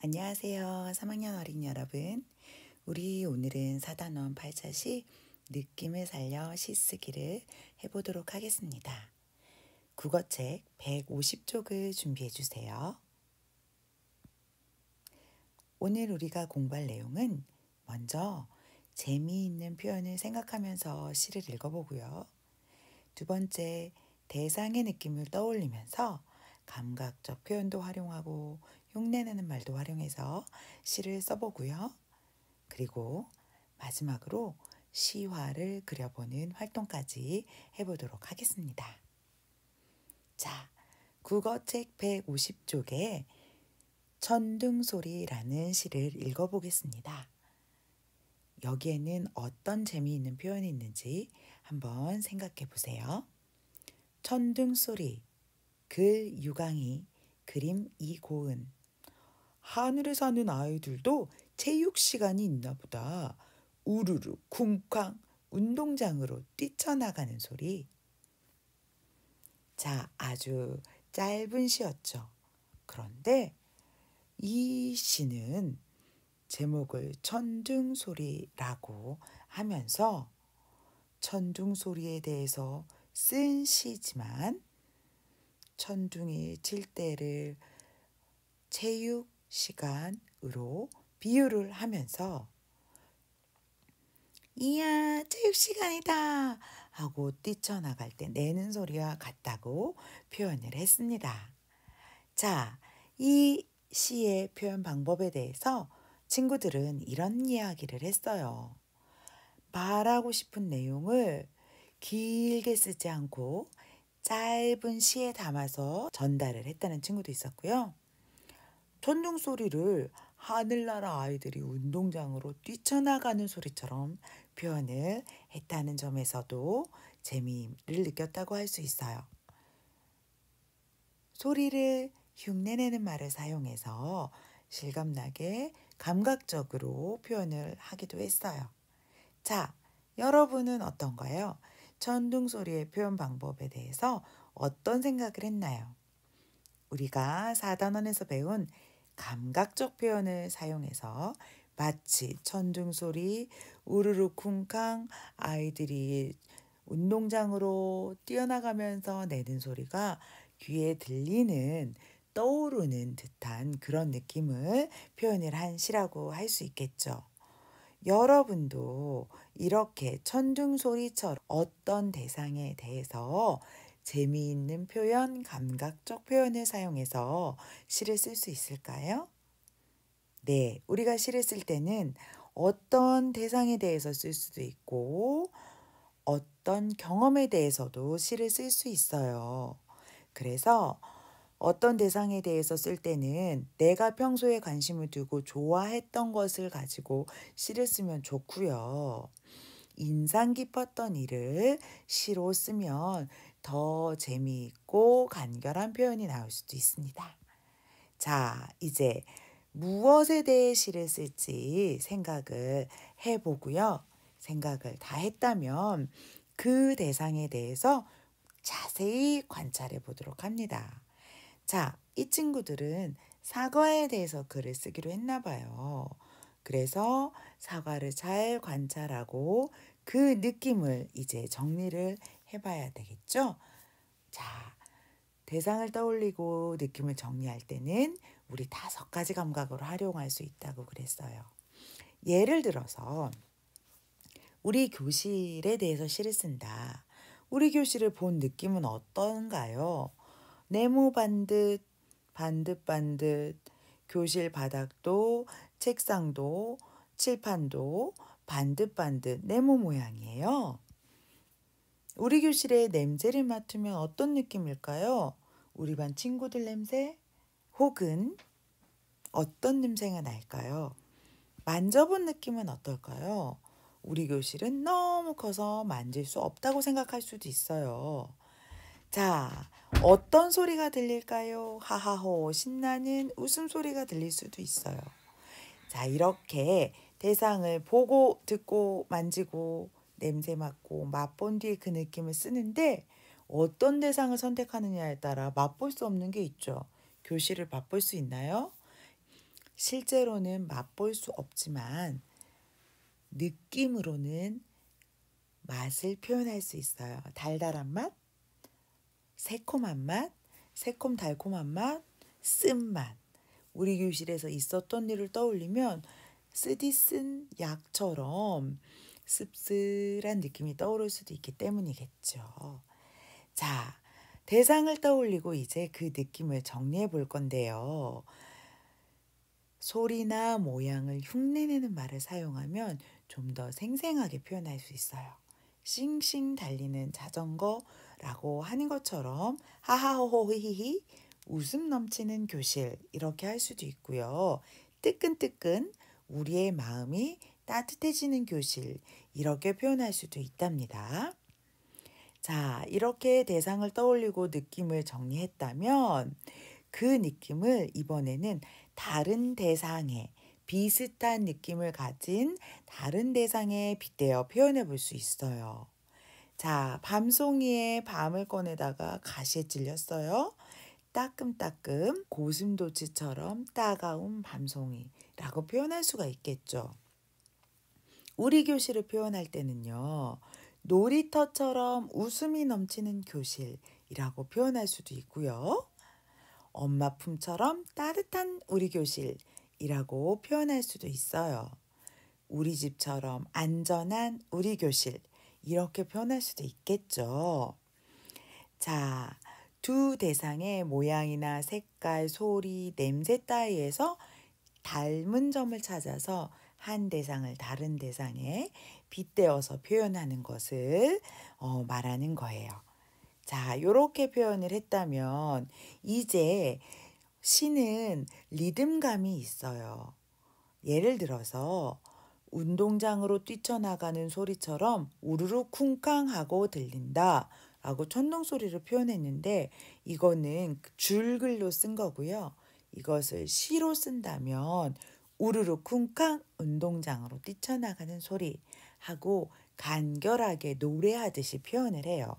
안녕하세요. 3학년 어린이 여러분. 우리 오늘은 사단원 8차시 느낌을 살려 시쓰기를 해보도록 하겠습니다. 국어책 150쪽을 준비해 주세요. 오늘 우리가 공부할 내용은 먼저 재미있는 표현을 생각하면서 시를 읽어보고요. 두 번째, 대상의 느낌을 떠올리면서 감각적 표현도 활용하고 흉내내는 말도 활용해서 시를 써보고요. 그리고 마지막으로 시화를 그려보는 활동까지 해보도록 하겠습니다. 자, 국어책 150쪽에 천둥소리라는 시를 읽어보겠습니다. 여기에는 어떤 재미있는 표현이 있는지 한번 생각해 보세요. 천둥소리, 글 유강희, 그림 이고은. 하늘에 사는 아이들도 체육 시간이 있나 보다. 우르르 쿵쾅 운동장으로 뛰쳐나가는 소리. 자, 아주 짧은 시였죠. 그런데 이 시는 제목을 천둥소리라고 하면서 천둥소리에 대해서 쓴 시지만 천둥이 칠 때를 체육 시간으로 비유를 하면서 이야 체육 시간이다 하고 뛰쳐나갈 때 내는 소리와 같다고 표현을 했습니다. 자, 이 시의 표현 방법에 대해서 친구들은 이런 이야기를 했어요. 말하고 싶은 내용을 길게 쓰지 않고 짧은 시에 담아서 전달을 했다는 친구도 있었고요. 천둥소리를 하늘나라 아이들이 운동장으로 뛰쳐나가는 소리처럼 표현을 했다는 점에서도 재미를 느꼈다고 할 수 있어요. 소리를 흉내내는 말을 사용해서 실감나게 감각적으로 표현을 하기도 했어요. 자, 여러분은 어떤가요? 천둥소리의 표현 방법에 대해서 어떤 생각을 했나요? 우리가 4단원에서 배운 감각적 표현을 사용해서 마치 천둥소리, 우르르 쿵쾅 아이들이 운동장으로 뛰어나가면서 내는 소리가 귀에 들리는 떠오르는 듯한 그런 느낌을 표현을 한 시라고 할 수 있겠죠. 여러분도 이렇게 천둥소리처럼 어떤 대상에 대해서 재미있는 표현, 감각적 표현을 사용해서 시를 쓸 수 있을까요? 네, 우리가 시를 쓸 때는 어떤 대상에 대해서 쓸 수도 있고 어떤 경험에 대해서도 시를 쓸 수 있어요. 그래서 어떤 대상에 대해서 쓸 때는 내가 평소에 관심을 두고 좋아했던 것을 가지고 시를 쓰면 좋고요. 인상 깊었던 일을 시로 쓰면 더 재미있고 간결한 표현이 나올 수도 있습니다. 자, 이제 무엇에 대해 시를 쓸지 생각을 해보고요. 생각을 다 했다면 그 대상에 대해서 자세히 관찰해 보도록 합니다. 자, 이 친구들은 사과에 대해서 글을 쓰기로 했나 봐요. 그래서 사과를 잘 관찰하고 그 느낌을 이제 정리를 해봐야 되겠죠? 자, 대상을 떠올리고 느낌을 정리할 때는 우리 5가지 감각으로 활용할 수 있다고 그랬어요. 예를 들어서 우리 교실에 대해서 시를 쓴다. 우리 교실을 본 느낌은 어떤가요? 네모 반듯, 반듯반듯, 교실 바닥도, 책상도, 칠판도 반듯반듯 네모 모양이에요. 우리 교실의 냄새를 맡으면 어떤 느낌일까요? 우리 반 친구들 냄새? 혹은 어떤 냄새가 날까요? 만져본 느낌은 어떨까요? 우리 교실은 너무 커서 만질 수 없다고 생각할 수도 있어요. 자, 어떤 소리가 들릴까요? 하하호 신나는 웃음소리가 들릴 수도 있어요. 자, 이렇게 대상을 보고 듣고 만지고 냄새 맡고 맛본 뒤에 그 느낌을 쓰는데 어떤 대상을 선택하느냐에 따라 맛볼 수 없는 게 있죠. 교실을 맛볼 수 있나요? 실제로는 맛볼 수 없지만 느낌으로는 맛을 표현할 수 있어요. 달달한 맛, 새콤한 맛, 새콤달콤한 맛, 쓴맛. 우리 교실에서 있었던 일을 떠올리면 쓰디쓴 약처럼 씁쓸한 느낌이 떠오를 수도 있기 때문이겠죠. 자, 대상을 떠올리고 이제 그 느낌을 정리해 볼 건데요. 소리나 모양을 흉내내는 말을 사용하면 좀 더 생생하게 표현할 수 있어요. 싱싱 달리는 자전거라고 하는 것처럼 하하호호히히 웃음 넘치는 교실 이렇게 할 수도 있고요. 뜨끈뜨끈 우리의 마음이 따뜻해지는 교실 이렇게 표현할 수도 있답니다. 자, 이렇게 대상을 떠올리고 느낌을 정리했다면 그 느낌을 이번에는 다른 대상에 비슷한 느낌을 가진 다른 대상에 빗대어 표현해 볼 수 있어요. 자, 밤송이의 밤을 꺼내다가 가시에 찔렸어요. 따끔따끔 고슴도치처럼 따가운 밤송이라고 표현할 수가 있겠죠. 우리 교실을 표현할 때는요. 놀이터처럼 웃음이 넘치는 교실이라고 표현할 수도 있고요. 엄마 품처럼 따뜻한 우리 교실이라고 표현할 수도 있어요. 우리 집처럼 안전한 우리 교실 이렇게 표현할 수도 있겠죠. 자, 두 대상의 모양이나 색깔, 소리, 냄새 따위에서 닮은 점을 찾아서 한 대상을 다른 대상에 빗대어서 표현하는 것을 말하는 거예요. 자, 요렇게 표현을 했다면 이제 시는 리듬감이 있어요. 예를 들어서 운동장으로 뛰쳐나가는 소리처럼 우르르 쿵쾅 하고 들린다 라고 천둥소리를 표현했는데 이거는 줄글로 쓴 거고요. 이것을 시로 쓴다면 우르르 쿵쾅 운동장으로 뛰쳐나가는 소리 하고 간결하게 노래하듯이 표현을 해요.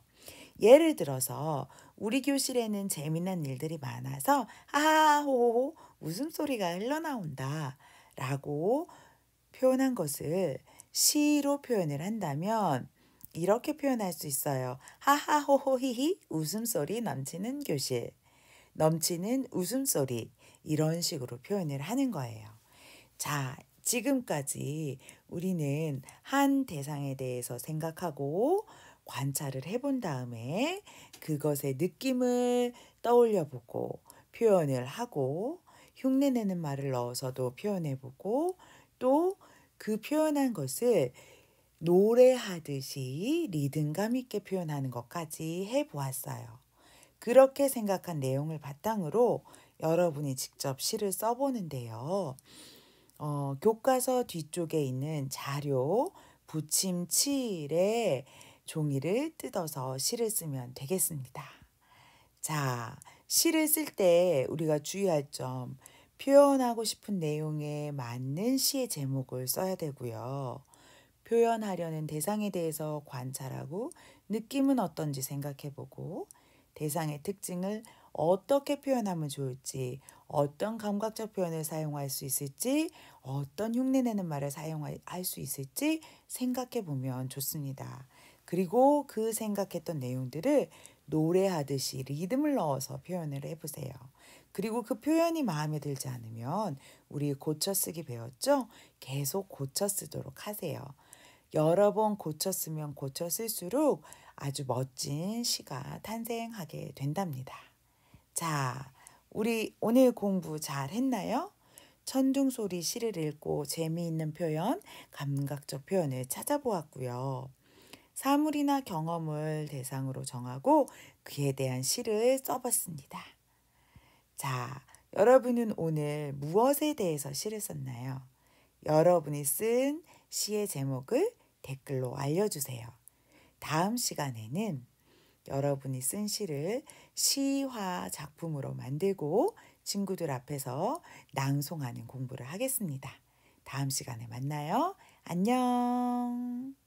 예를 들어서 우리 교실에는 재미난 일들이 많아서 하하호호 웃음소리가 흘러나온다 라고 표현한 것을 시로 표현을 한다면 이렇게 표현할 수 있어요. 하하호호히히 웃음소리 넘치는 교실. 넘치는 웃음소리. 이런 식으로 표현을 하는 거예요. 자, 지금까지 우리는 한 대상에 대해서 생각하고 관찰을 해본 다음에 그것의 느낌을 떠올려 보고 표현을 하고 흉내내는 말을 넣어서도 표현해 보고 또 그 표현한 것을 노래하듯이 리듬감 있게 표현하는 것까지 해 보았어요. 그렇게 생각한 내용을 바탕으로 여러분이 직접 시를 써보는데요. 교과서 뒤쪽에 있는 자료, 붙임칠에 종이를 뜯어서 시를 쓰면 되겠습니다. 자, 시를 쓸 때 우리가 주의할 점, 표현하고 싶은 내용에 맞는 시의 제목을 써야 되고요. 표현하려는 대상에 대해서 관찰하고 느낌은 어떤지 생각해보고 대상의 특징을 어떻게 표현하면 좋을지, 어떤 감각적 표현을 사용할 수 있을지, 어떤 흉내내는 말을 사용할 수 있을지 생각해 보면 좋습니다. 그리고 그 생각했던 내용들을 노래하듯이 리듬을 넣어서 표현을 해보세요. 그리고 그 표현이 마음에 들지 않으면 우리 고쳐 쓰기 배웠죠? 계속 고쳐 쓰도록 하세요. 여러 번 고쳐 쓰면 고쳐 쓸수록 아주 멋진 시가 탄생하게 된답니다. 자, 우리 오늘 공부 잘 했나요? 천둥소리 시를 읽고 재미있는 표현, 감각적 표현을 찾아보았고요. 사물이나 경험을 대상으로 정하고 그에 대한 시를 써봤습니다. 자, 여러분은 오늘 무엇에 대해서 시를 썼나요? 여러분이 쓴 시의 제목을 댓글로 알려주세요. 다음 시간에는 여러분이 쓴 시를 시화 작품으로 만들고 친구들 앞에서 낭송하는 공부를 하겠습니다. 다음 시간에 만나요. 안녕.